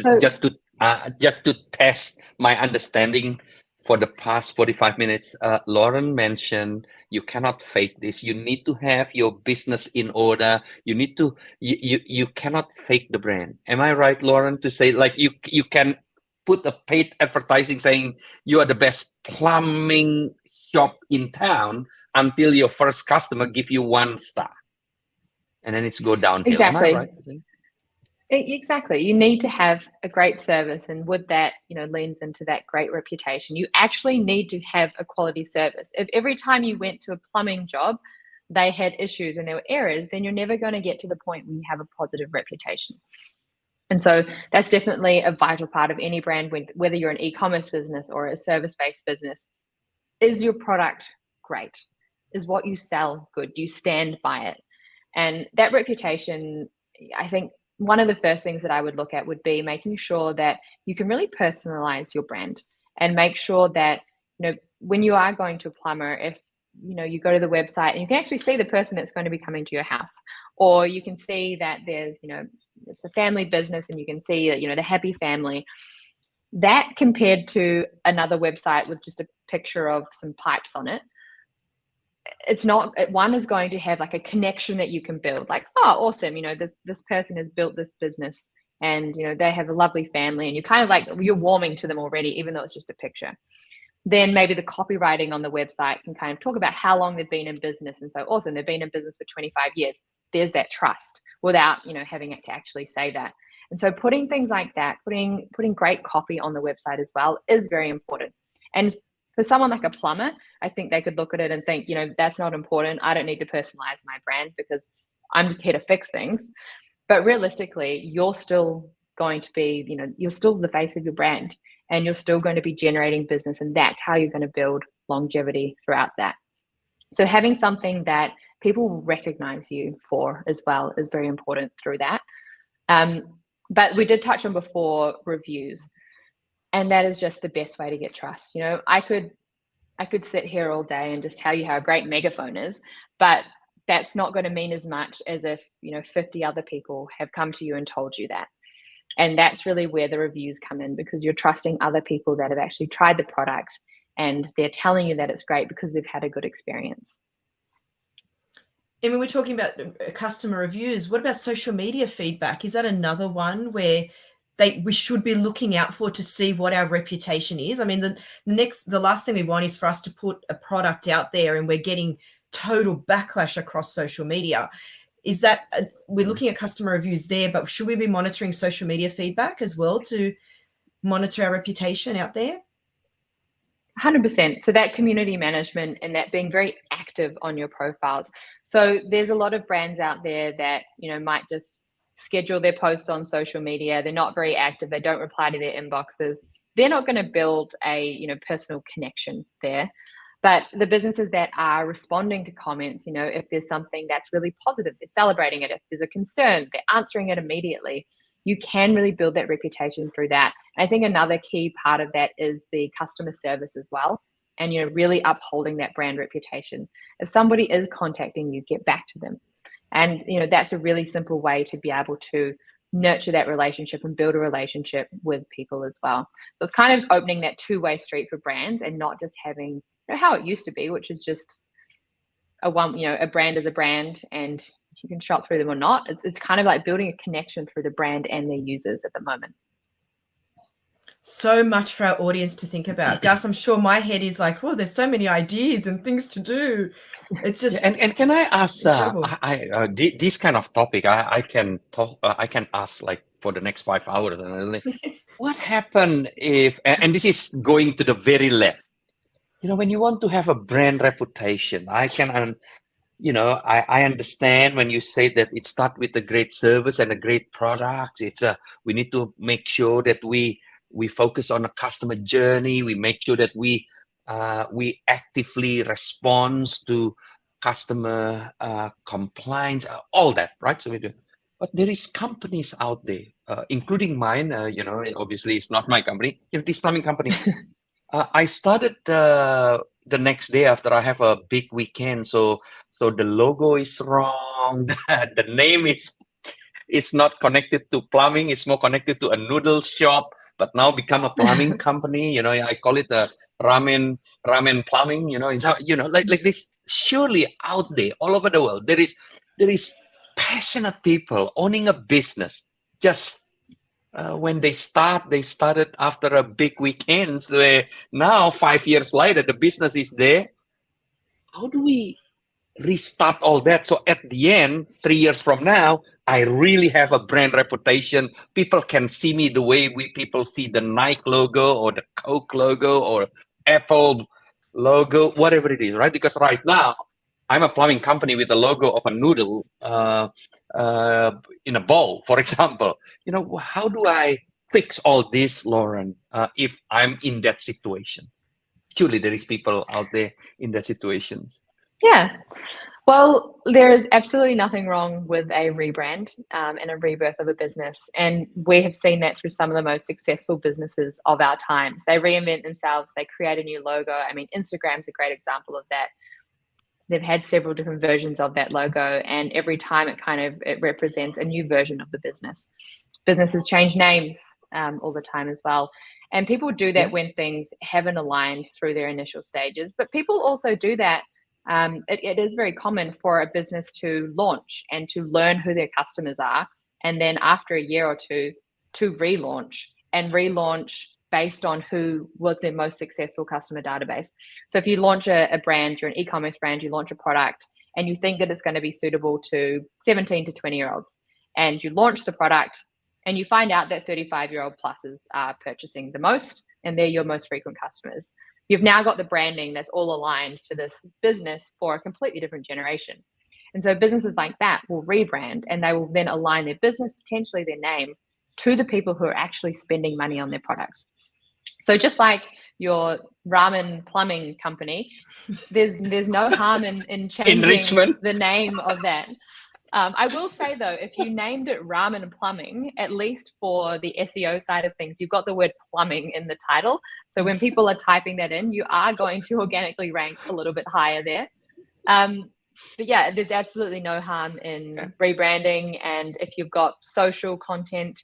just to test my understanding for the past 45 minutes? Lauren mentioned you cannot fake this. You need to have your business in order. You cannot fake the brand. Am I right, Lauren, to say like you can put a paid advertising saying you are the best plumbing shop in town until your first customer give you 1 star, and then it's go downhill. Exactly. Am I right? Exactly. You need to have a great service, and with that, you know, leans into that great reputation. You actually need to have a quality service. If every time you went to a plumbing job, they had issues and there were errors, then you're never going to get to the point where you have a positive reputation. And so that's definitely a vital part of any brand, whether you're an e-commerce business or a service-based business. Is your product great? Is what you sell good? Do you stand by it? And that reputation, I think, one of the first things that I would look at would be making sure that you can really personalize your brand, and make sure that, you know, when you are going to a plumber, if you go to the website and you can actually see the person that's going to be coming to your house, or you can see that there's, it's a family business and you can see, the happy family. That compared to another website with just a picture of some pipes on it, it's not, one is going to have like a connection that you can build, like, oh, awesome, this person has built this business and, they have a lovely family, and you're kind of like, you're warming to them already, even though it's just a picture. Then maybe the copywriting on the website can kind of talk about how long they've been in business. And so awesome, they've been in business for 25 years. There's that trust without, having it to actually say that. And so putting things like that, putting great copy on the website as well is very important. And for someone like a plumber, I think they could look at it and think, that's not important. I don't need to personalize my brand because I'm just here to fix things. But realistically, you're still going to be, you're still the face of your brand, and you're still going to be generating business. And that's how you're going to build longevity throughout that. So having something that people recognize you for as well is very important through that. But we did touch on before reviews, and that is just the best way to get trust. I could sit here all day and just tell you how great Megaphone is, but that's not going to mean as much as if 50 other people have come to you and told you that. And that's really where the reviews come in, because you're trusting other people that have actually tried the product and they're telling you that it's great because they've had a good experience. And when we're talking about customer reviews, what about social media feedback? Is that another one where we should be looking out for to see what our reputation is? I mean, the last thing we want is for us to put a product out there and we're getting total backlash across social media. Is that we're looking at customer reviews there, but should we be monitoring social media feedback as well to monitor our reputation out there? 100%. So that community management and that being very active on your profiles. So there's a lot of brands out there that, might just schedule their posts on social media. They're not very active. They don't reply to their inboxes. They're not going to build a, personal connection there. But the businesses that are responding to comments, if there's something that's really positive, they're celebrating it. If there's a concern, they're answering it immediately. You can really build that reputation through that. I think another key part of that is the customer service as well. And, really upholding that brand reputation. If somebody is contacting you, get back to them. And, that's a really simple way to be able to nurture that relationship and build a relationship with people as well. So it's kind of opening that two-way street for brands and not just having how it used to be, which is just a brand is a brand and you can shop through them or not. It's kind of like building a connection through the brand and their users at the moment. So much for our audience to think about. Gus, I'm sure my head is like, oh, there's so many ideas and things to do. It's just and can I ask this kind of topic? I can talk. I can ask like for the next 5 hours. And what happened if? And this is going to the very left. When you want to have a brand reputation, I can. I understand when you say that it starts with a great service and a great product. We need to make sure that we focus on a customer journey. We make sure that we actively respond to customer complaints, all that, right? So we do. But there is companies out there, including mine. Obviously it's not my company. This plumbing company. I started the next day after I have a big weekend. So the logo is wrong. The name is not connected to plumbing. It's more connected to a noodle shop, but now become a plumbing company. I call it a ramen plumbing. Like this. Surely out there, all over the world, there is passionate people owning a business. Just when they started after a big weekend. Where now 5 years later, the business is there. How do we restart all that? So at the end, 3 years from now, I really have a brand reputation. People can see me the way people see the Nike logo or the Coke logo or Apple logo, whatever it is, right? Because right now, I'm a plumbing company with the logo of a noodle in a bowl, for example. How do I fix all this, Lauren, if I'm in that situation? Surely there is people out there in that situation. Yeah. Well, there is absolutely nothing wrong with a rebrand and a rebirth of a business. And we have seen that through some of the most successful businesses of our times. They reinvent themselves. They create a new logo. I mean, Instagram's a great example of that. they've had several different versions of that logo, and every time it represents a new version of the business. Businesses change names all the time as well. And people do that when things haven't aligned through their initial stages. But people also do that. It is very common for a business to launch and to learn who their customers are. And then after a year or two, to relaunch based on who was their most successful customer database. So if you launch a brand, you're an e-commerce brand, you launch a product, and you think that it's going to be suitable to 17 to 20-year-olds, and you launch the product, and you find out that 35-year-old pluses are purchasing the most, and they're your most frequent customers. You've now got the branding that's all aligned to this business for a completely different generation. And so businesses like that will rebrand, and they will then align their business, potentially their name, to the people who are actually spending money on their products. So just like your ramen plumbing company, there's no harm in changing the name of that. I will say though, if you named it ramen plumbing, at least for the SEO side of things, you've got the word plumbing in the title. So when people are typing that in, you are going to organically rank a little bit higher there. But yeah, there's absolutely no harm in rebranding. And if you've got social content,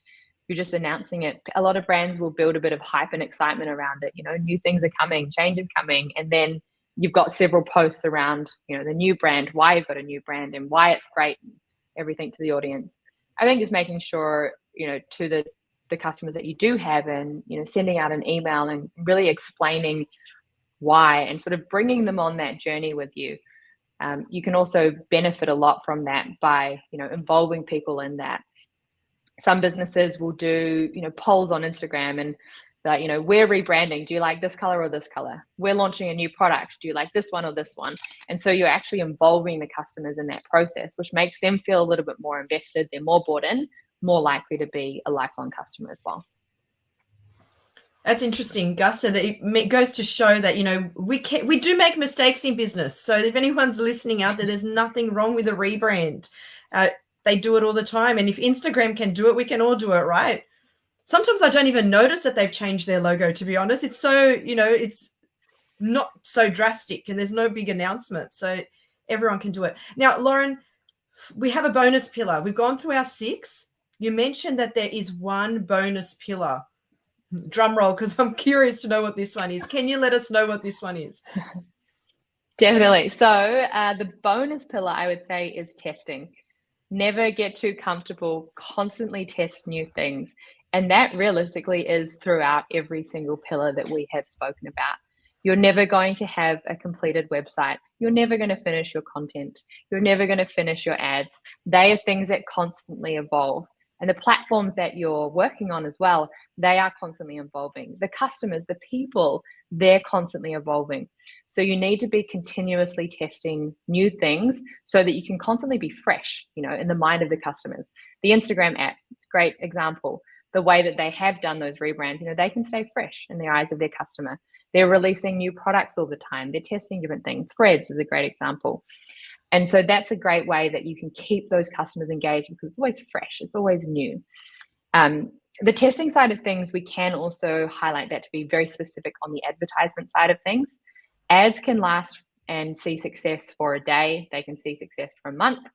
you're just announcing it. A lot of brands will build a bit of hype and excitement around it. You know, new things are coming, change is coming. And then you've got several posts around, you know, the new brand, why you've got a new brand and why it's great, and everything to the audience. I think just making sure, you know, to the customers that you do have, and, you know, sending out an email and really explaining why and sort of bringing them on that journey with you. You can also benefit a lot from that by, you know, involving people in that. Some businesses will do, you know, polls on Instagram and that, you know, we're rebranding. Do you like this color or this color? We're launching a new product. Do you like this one or this one? And so you're actually involving the customers in that process, which makes them feel a little bit more invested. They're more bought in, more likely to be a lifelong customer as well. That's interesting, Gus. So that it goes to show that, you know, we do make mistakes in business. So if anyone's listening out there, there's nothing wrong with a rebrand. They do it all the time. And if Instagram can do it, we can all do it, right? Sometimes I don't even notice that they've changed their logo, to be honest. It's so, you know, it's not so drastic and there's no big announcement. So everyone can do it. Now, Lauren, we have a bonus pillar. We've gone through our 6. You mentioned that there is one bonus pillar. Drum roll, because I'm curious to know what this one is. Can you let us know what this one is? Definitely. So the bonus pillar, I would say, is testing. Never get too comfortable, constantly test new things. And that realistically is throughout every single pillar that we have spoken about. You're never going to have a completed website. You're never going to finish your content. You're never going to finish your ads. They are things that constantly evolve. And the platforms that you're working on as well, they are constantly evolving. The customers, the people, they're constantly evolving. So you need to be continuously testing new things so that you can constantly be fresh, you know, in the mind of the customers. The Instagram app, it's a great example. The way that they have done those rebrands, you know, they can stay fresh in the eyes of their customer. They're releasing new products all the time. They're testing different things. Threads is a great example. And so that's a great way that you can keep those customers engaged because it's always fresh. It's always new. The testing side of things, we can also highlight that to be very specific on the advertisement side of things. Ads can last and see success for a day. They can see success for a month,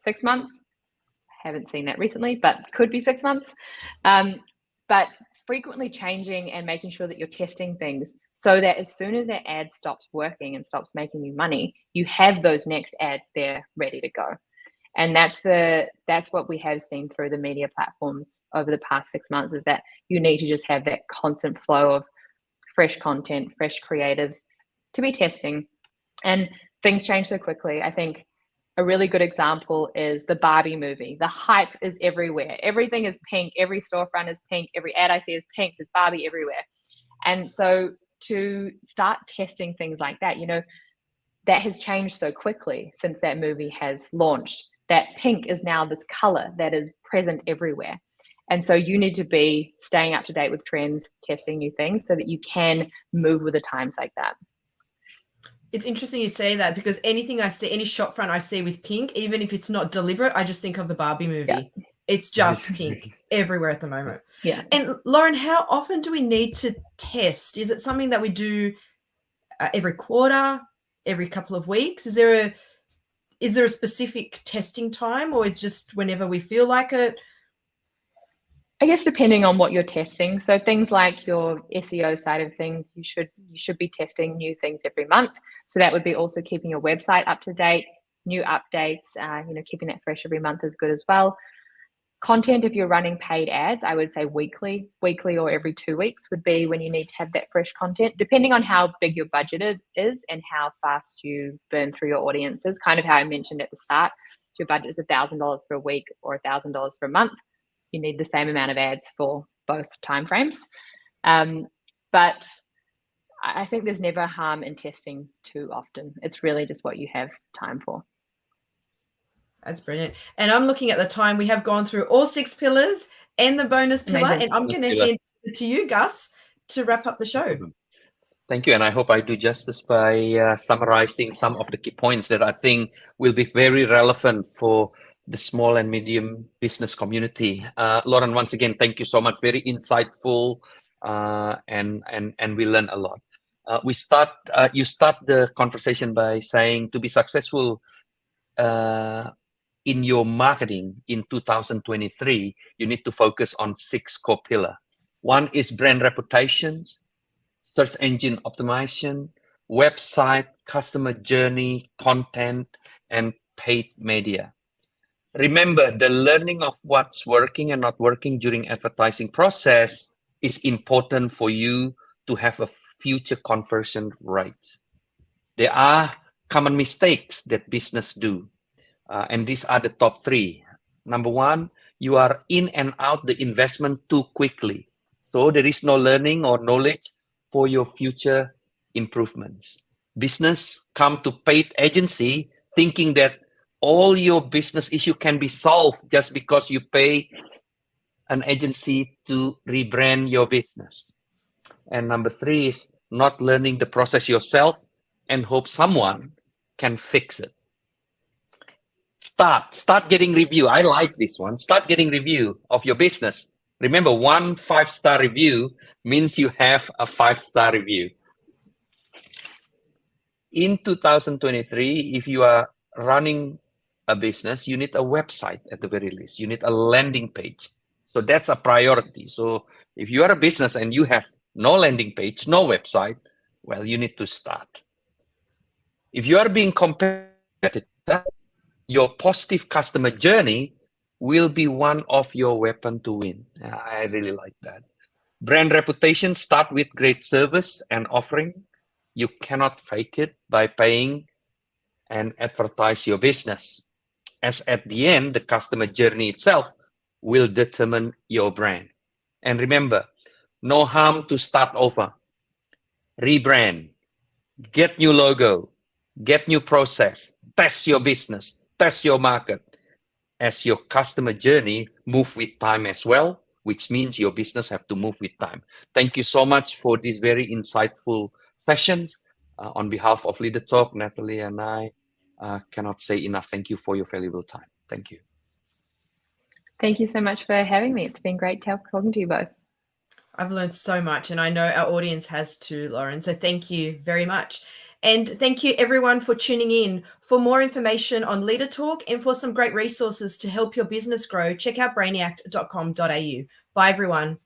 6 months. Haven't seen that recently, but could be 6 months. But frequently changing and making sure that you're testing things so that as soon as that ad stops working and stops making you money, you have those next ads there ready to go. And that's what we have seen through the media platforms over the past 6 months, is that you need to just have that constant flow of fresh content, fresh creatives to be testing. And things change so quickly. I think a really good example is the Barbie movie. The hype is everywhere. Everything is pink. Every storefront is pink. Every ad I see is pink. There's Barbie everywhere. And so to start testing things like that, you know, that has changed so quickly since that movie has launched, that pink is now this color that is present everywhere. And so you need to be staying up to date with trends, testing new things so that you can move with the times like that. It's interesting you say that, because anything I see, any shop front I see with pink, even if it's not deliberate, I just think of the Barbie movie. Yeah. It's just pink everywhere at the moment. Yeah. And Lauren, how often do we need to test? Is it something that we do every quarter, every couple of weeks? Is there a specific testing time, or just whenever we feel like it? I guess depending on what you're testing. So things like your SEO side of things, you should be testing new things every month. So that would be also keeping your website up to date, new updates, keeping that fresh every month is good as well. Content, if you're running paid ads, I would say weekly or every 2 weeks would be when you need to have that fresh content, depending on how big your budget is and how fast you burn through your audiences. Kind of how I mentioned at the start, if your budget is $1,000 for a week or $1,000 for a month, you need the same amount of ads for both timeframes. But I think there's never harm in testing too often. It's really just what you have time for. That's brilliant. And I'm looking at the time. We have gone through all 6 pillars and the bonus pillar. Amazing. And I'm going to hand it to you, Gus, to wrap up the show. Thank you. And I hope I do justice by summarizing some of the key points that I think will be very relevant for the small and medium business community. Lauren, once again, thank you so much. Very insightful, and we learn a lot. You start the conversation by saying, to be successful in your marketing in 2023, you need to focus on 6 core pillars. One is brand reputations, search engine optimization, website, customer journey, content, and paid media. Remember, the learning of what's working and not working during advertising process is important for you to have a future conversion rate. There are common mistakes that business do, and these are the top 3. Number 1, you are in and out the investment too quickly. So there is no learning or knowledge for your future improvements. Business come to paid agency thinking that all your business issue can be solved just because you pay an agency to rebrand your business. And number 3 is not learning the process yourself and hope someone can fix it. Start getting review. I like this one. Start getting review of your business. Remember, 1 5-star review means you have a 5-star review. In 2023, if you are running a business, you need a website at the very least. You need a landing page. So that's a priority. So if you are a business and you have no landing page, no website, well, you need to start. If you are being competitive, your positive customer journey will be one of your weapons to win. I really like that. Brand reputation start with great service and offering. You cannot fake it by paying and advertise your business, as at the end, the customer journey itself will determine your brand. And remember, no harm to start over. Rebrand, get new logo, get new process, test your business, test your market, as your customer journey move with time as well, which means your business have to move with time. Thank you so much for these very insightful sessions. On behalf of Leader Talk, Natalie and I cannot say enough. Thank you for your valuable time. Thank you. Thank you so much for having me. It's been great talking to you both. I've learned so much, and I know our audience has too, Lauren. So thank you very much. And thank you everyone for tuning in. For more information on Leader Talk and for some great resources to help your business grow, check out brainiact.com.au. Bye everyone.